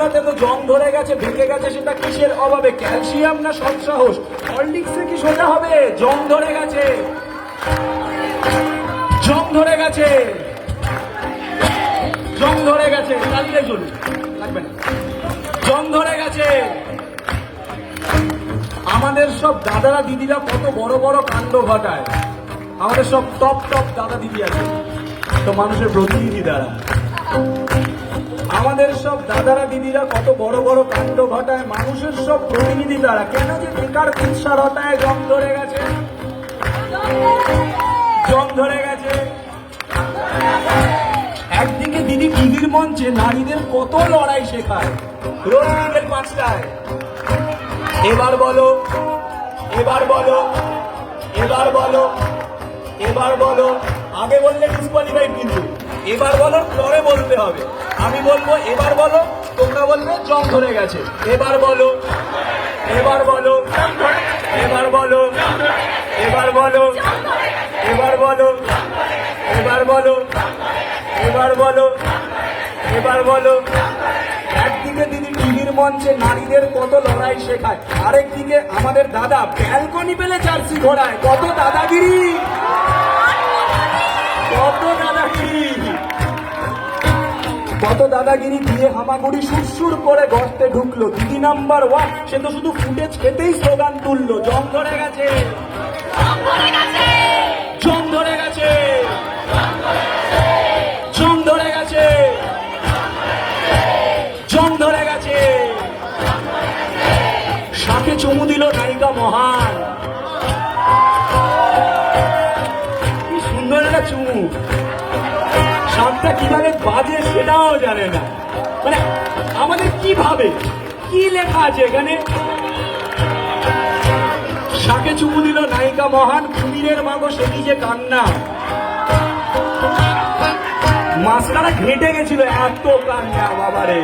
হাতে তো জং ধরে গেছে, ভেঙে গেছে, সেটা কিসের অভাবে? ক্যালসিয়াম না সৎ সাহস? হরলিক্সে কি সোজা হবে? জং ধরে গেছে, জং ধরে গেছে, জং ধরে গেছে, চালিয়ে চলুন, লাগবে না, জং ধরে গেছে। আমাদের সব দাদারা দিদিরা কত বড় বড় কাণ্ড ঘটায়, আমাদের সব টপ টপ দাদা দিদি আছে তো মানুষের প্রতিনিধি দ্বারা। আমাদের সব দাদারা দিদিরা কত বড় বড় কাণ্ড ঘটায় মানুষের সব প্রতিনিধি দ্বারা। কেন যে বেকার উৎসাহতায় জং ধরে গেছে, জং ধরে গেছে। একদিকে দিদি টিভির মঞ্চে নারীদের কত লড়াই শেখায় রোজ বিকেল 5টায়। এবার বলো, এবার বলো, এবার বলো, এবার বলো। আগে বললে ডিসকোয়ালিফাইড, কিন্তু এবার বলো পরে বলতে হবে। আমি বলবো এবার বলো, তোমরা বলবে জং ধরে গেছে। এবার বলো, এবার বলো, এবার বলো, এবার বলো, এবার বলো, এবার বলো, এবার বলো, এবার বলো। একদিকে দিদি টিভির মঞ্চে নারীদের কত লড়াই শেখায়, আরেকদিকে আমাদের দাদা ব্যালকনি পেলে জার্সি ঘোড়ায়। কত দাদাগিরি, কত দাদাগিরি, কত দাদাগিরি দিয়ে হামাগুড়ি সুরসুর করে গর্তে ঢুকলো। দিদি নাম্বার 1, সে তো শুধু ফুটেজ খেতেই স্লোগান তুললো। জং ধরে গেছে, জং ধরে গেছে, জং ধরে গেছে, জং ধরে গেছে। সাথে চুমু দিল নায়িকা মহান। কি সুন্দর একটা চুমু, সাতটা কিভাবে বাজে সেটাও জানে না। মানে আমাদের কিভাবে, কি লেখা আছে এখানে? শাকে চুমু দিল নায়িকা মহান, কুমিরের মাগো সে কি যে কান্না। মাস্টারা ঘেটে গেছিল, এত কান্না বাবারে।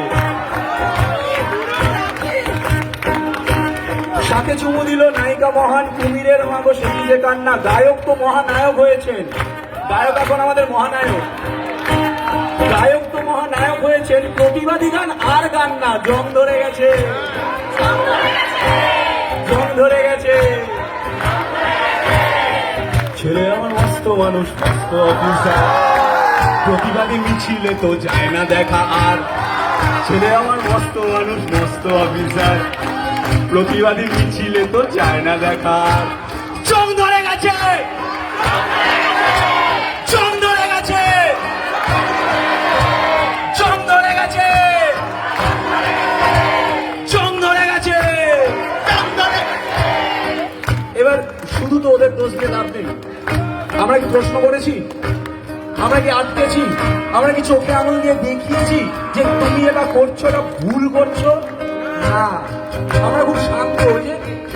শাকে চুমু দিল নায়িকা মহান, কুমিরের মাগো সে কি যে কান্না। গায়ক তো মহানায়ক হয়েছেন, গায়ক এখন আমাদের মহানায়ক। গায়ক তো মহানায়ক হয়েছেন, প্রতিবাদী গান আর গান না। জং ধরে গেছে, জং ধরে গেছে। ছেলে আমার মস্ত মানুষ, মস্ত অফিসার, প্রতিবাদী মিছিলে তো যায় না দেখা আর। ছেলে আমার মস্ত মানুষ, মস্ত অফিসার, প্রতিবাদী মিছিলে তো যায় না দেখা আর। জং ধরে গেছে, জং ধরে গেছে, জং ধরে গেছে, জং ধরে গেছে। এবার শুধু তো ওদের দোষ দিয়ে লাভ নেই। আমরা কি প্রশ্ন করেছি? আমরা কি আটকেছি? আমরা কি চোখে আঙুল দিয়ে দেখিয়েছি যে তুমি এটা করছো, এটা ভুল করছো? না, আমরা খুব শান্ত, যে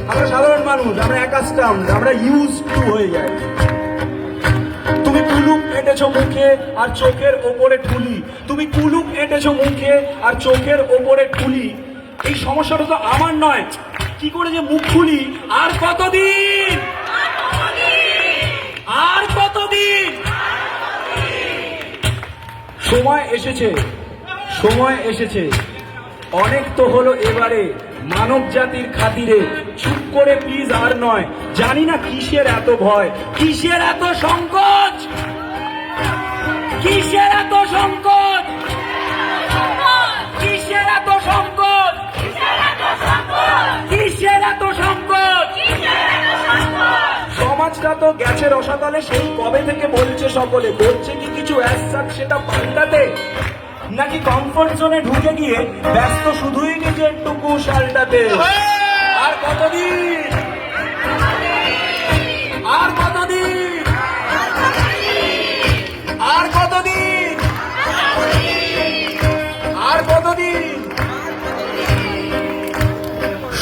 আমরা সাধারণ মানুষ, আমরা অ্যাকাস্টামড, আমরা ইউজ টু হয়ে যাই। তুমি কুলুপ এঁটেছো মুখে আর চোখের ওপরে ঠুলি, তুমি কুলুপ এঁটেছো মুখে আর চোখের ওপরে ঠুলি। এই সমস্যাটা তো আমার নয়, কি করে যে মুখ খুলি। আর কতদিন, আর কতদিন? সময় এসেছে, সময় এসেছে, অনেক তো হলো এবারে মানব জাতির খাতিরে। চুপ করে প্লিজ আর নয়। জানি না কিসের এত ভয়, কিসের এত সংকোচ, কিসের এত সংকোচ, কিসের এত সংকোচ, কিসের এত সংকোচ। সমাজটা তো গেছে রসাতলে, সেই কবে থেকে বলছে সকলে। করছে কি কিছু সেটা পাল্টাতে, নাকি কমফোর্ট জোনে ঢুকে গিয়ে ব্যস্ত শুধুই নিজের টুকু শালটাতে? আর কতদিন, আর কতদিন, আর কতদিন, আর কতদিন?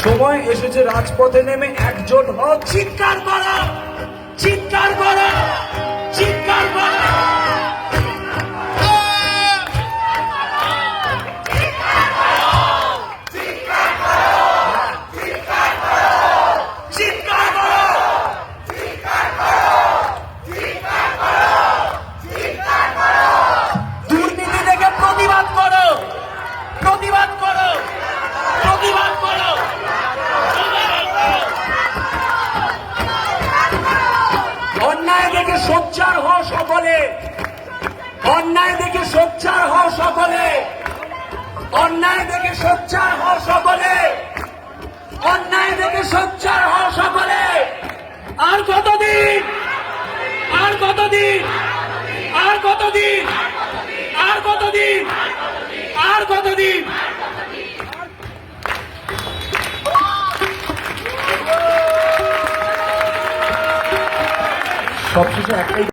সময় এসেছে রাজপথে নেমে একজোট হও, চিৎকার করো, চিৎকার করো, চিৎকার করো। প্রতিবাদ করো, প্রতিবাদ করো। দেখে সোচ্চার হও সকলে, অন্যায় দেখে সোচ্চার হও সকলে, অন্যায় দেখে সোচ্চার হও সকলে। আর কতদিন, আর কতদিন, আর কতদিন, আর কতদিন, আর কতদিন? সবশেষে একটাই